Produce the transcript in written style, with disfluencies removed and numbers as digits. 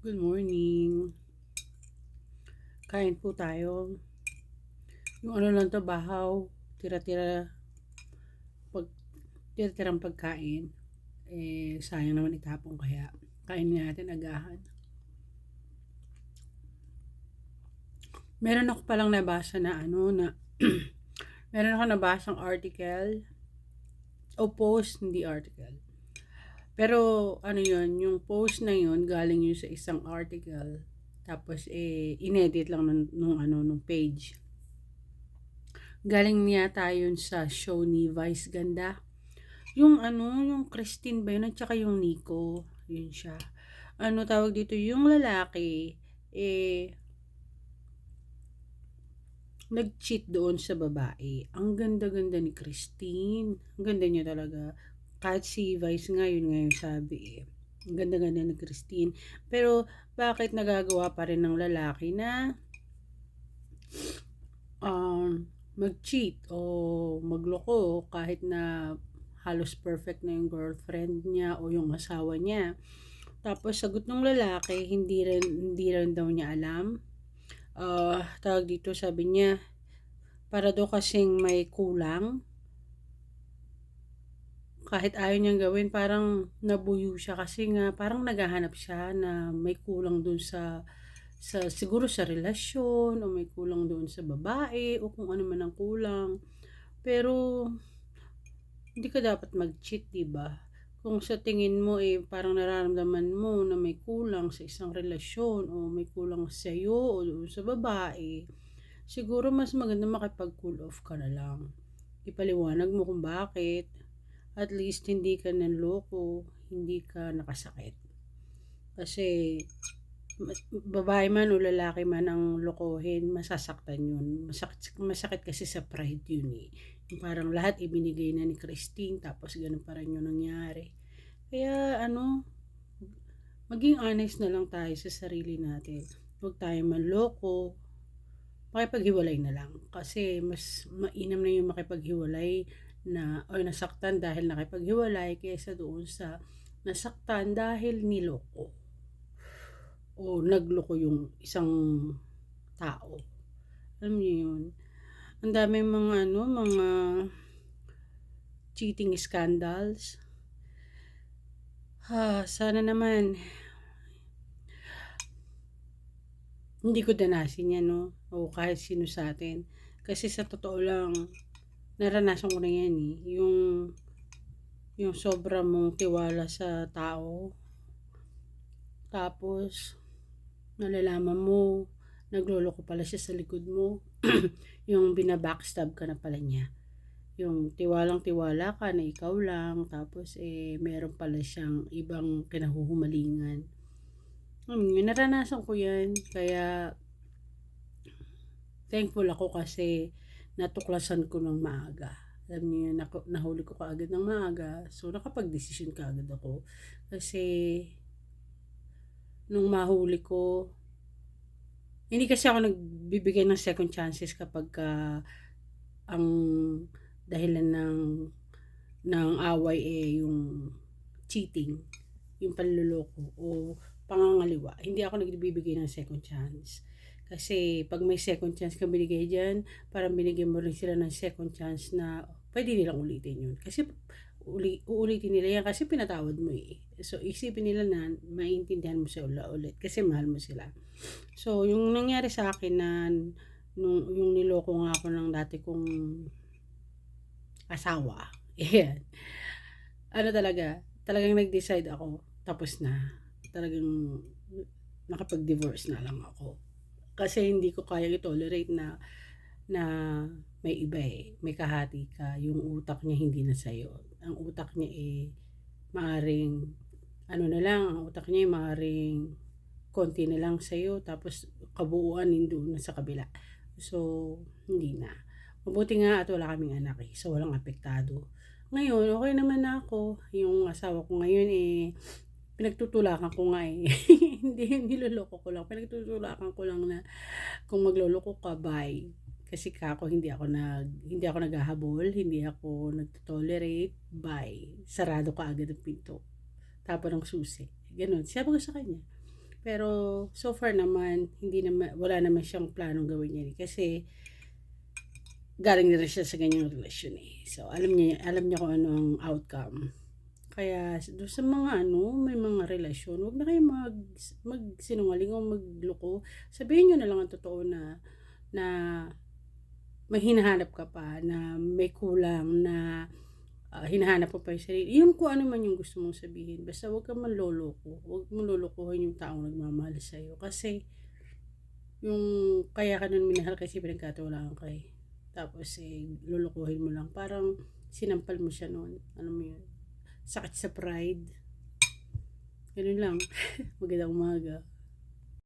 Good morning. Kain po tayo. Yung ano lang to, bahaw, tira-tira, pag, tira-tirang pagkain. Sayang naman itapon kaya kain natin agahan. Meron ako palang nabasa na meron ako nabasang article o post, hindi article. Pero ano yun, yung post na yun, galing yun sa isang article. Tapos inedit lang nung page. Galing niya tayo sa show ni Vice Ganda. Yung Christine ba yun at saka yung Nico, yun siya. Ano tawag dito, yung lalaki, eh, nag-cheat doon sa babae. Ang ganda-ganda ni Christine. Ang ganda niya talaga. Kahit si Vice nga, yun nga yung sabi eh. Ang ganda-ganda ni Christine. Pero, bakit nagagawa pa rin ng lalaki na mag-cheat o magloko kahit na halos perfect na yung girlfriend niya o yung asawa niya. Tapos sagot ng lalaki, hindi rin daw niya alam. Tawag dito, sabi niya, para daw kasing may kulang. Kahit ayaw niyang gawin, parang nabuyo siya kasi nga parang naghahanap siya na may kulang dun sa siguro sa relasyon o may kulang doon sa babae o kung ano man ang kulang. Pero hindi ka dapat mag-cheat, 'di ba? Kung sa tingin mo parang nararamdaman mo na may kulang sa isang relasyon o may kulang sa iyo o sa babae, siguro mas maganda makipag-cool off ka na lang. Ipaliwanag mo kung bakit. At least hindi ka nanloko, hindi ka nakasakit. Kasi babae man o lalaki man ang lokohin, masasaktan yun. Masakit kasi sa pride yun eh. Yung parang lahat ibinigay na ni Christine tapos ganun pa rin yung nangyari. Kaya maging honest na lang tayo sa sarili natin. Huwag tayo manloko, makipaghiwalay na lang. Kasi mas mainam na yung makipaghiwalay na o nasaktan dahil nakipaghiwalay kaysa doon sa nasaktan dahil niloko o nagloko yung isang tao. Alam niyo yun? Ang dami mga cheating scandals. Sana naman hindi ko danasin yan, no? O kahit sino sa atin. Kasi sa totoo lang, naranasan ko na yan eh. Yung sobra mong tiwala sa tao. Tapos, nalalaman mo, nagloloko pala siya sa likod mo. Yung binabackstab ka na pala niya. Yung tiwalang-tiwala ka na ikaw lang, tapos meron pala siyang ibang kinahuhumalingan. Naranasan ko yan, kaya thankful ako kasi natuklasan ko ng maaga. Alam niyo yun, nahuli ko kaagad ng maaga, so nakapag-desisyon kaagad ako. Kasi, nung mahuli ko, hindi kasi ako nagbibigay ng second chances kapag ang dahilan ng away yung cheating, yung panluloko o pangangaliwa. Hindi ako nagbibigay ng second chance. Kasi pag may second chance ka binigay dyan, parang binigyan mo rin sila ng second chance na pwede nilang ulitin yun. Kasi uulitin nila yan kasi pinatawad mo eh. So isipin nila na maintindihan mo sila ulit kasi mahal mo sila. So yung nangyari sa akin na yung niloko nga ako ng dati kong asawa. Ayan. Talagang nag-decide ako. Tapos na. Talagang nakapag-divorce na lang ako. Kasi hindi ko kaya i-tolerate na may iba eh. May kahati ka. Yung utak niya hindi na sa'yo. Ang utak niya maaring, ang utak niya maaring konti na lang sa'yo. Tapos kabuuan doon na sa kabila. So, hindi na. Mabuti nga at wala kaming anak eh. So, walang apektado. Ngayon, okay naman na ako. Yung asawa ko ngayon pinagtutulakan ko nga eh. Hindi, niloloko ko lang. Pinagtutulakan ko lang na kung magloloko ka, bye. Kasi hindi ako naghahabol, hindi ako nagtotolerate, bye. Sarado ka agad ang pinto. Tapon ng susi. Ganun. Sabi ko sa kanya. Pero so far naman, wala naman siyang planong gawin yan, kasi galing na rin siya sa ganyang relasyon eh. So alam niya kung ano ang outcome. Kaya doon sa mga may mga relasyon, wag na kayong magsinungaling o magloko. Sabihin niyo na lang ang totoo na may hinahanap ka pa, na may kulang, na hinahanap mo pa yung sarili. Yung kung ano man yung gusto mong sabihin. Basta wag kang manloloko. Wag mo lolokohin yung taong nagmamahal sa'yo. Kasi yung kaya ka nun minahal kasi pinagkatiwalaan ka eh. Tapos lolokohin mo lang. Parang sinampal mo siya noon. Alam mo yun? Sakit sa pride. Ganun lang. Magandang umaga.